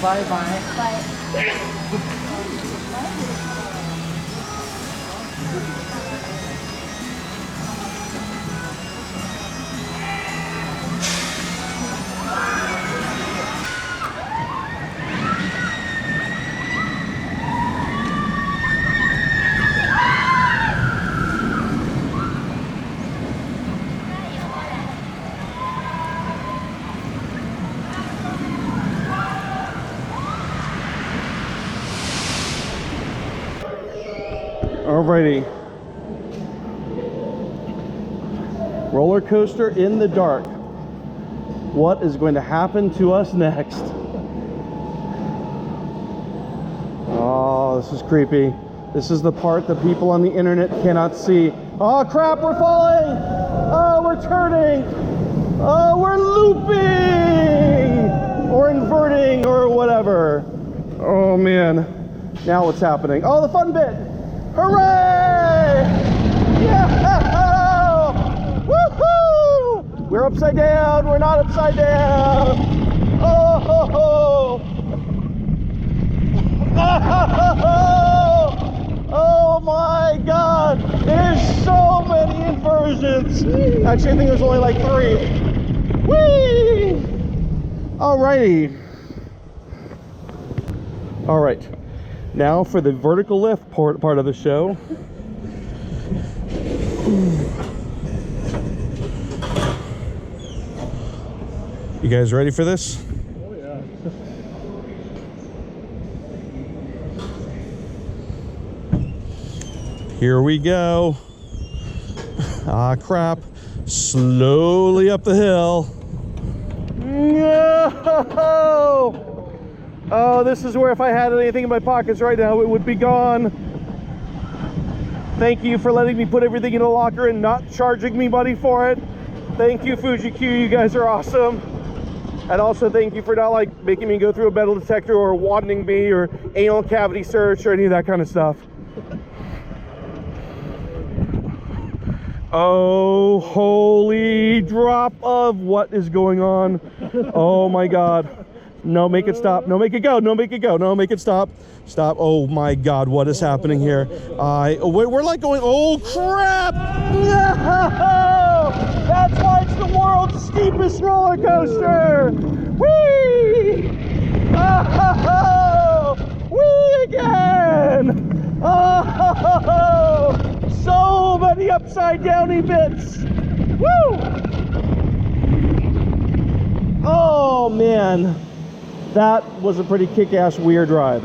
Bye bye. Alrighty. Roller coaster in the dark. What is going to happen to us next? Oh, this is creepy. This is the part that people on the internet cannot see. Oh crap, we're falling! Oh, we're turning! Oh, we're looping! Or inverting or whatever. Oh man. Now what's happening? Oh, the fun bit! Hooray! Yeah! Woohoo! We're upside down. We're not upside down. Oh! Ho, ho. Oh my God! There's so many inversions. Actually, I think there's only like 3. Whee! Alrighty. All right. Now for the vertical lift part of the show. You guys ready for this? Oh yeah. Here we go. Ah crap. Slowly up the hill. No! Oh, this is where if I had anything in my pockets right now, it would be gone. Thank you for letting me put everything in a locker and not charging me money for it. Thank you, Fuji-Q. You guys are awesome. And also thank you for not like making me go through a metal detector or wanting me or anal cavity search or any of that kind of stuff. Oh, holy drop of what is going on. Oh my God. No, make it stop. No, make it go. No, make it go. No, make it stop. Stop. Oh my God, what is happening here? We're like going, oh crap! No! That's why it's the world's steepest roller coaster! Whee! Oh! Whee again! Oh! So many upside downy bits! Woo! Oh man. That was a pretty kick-ass weird ride.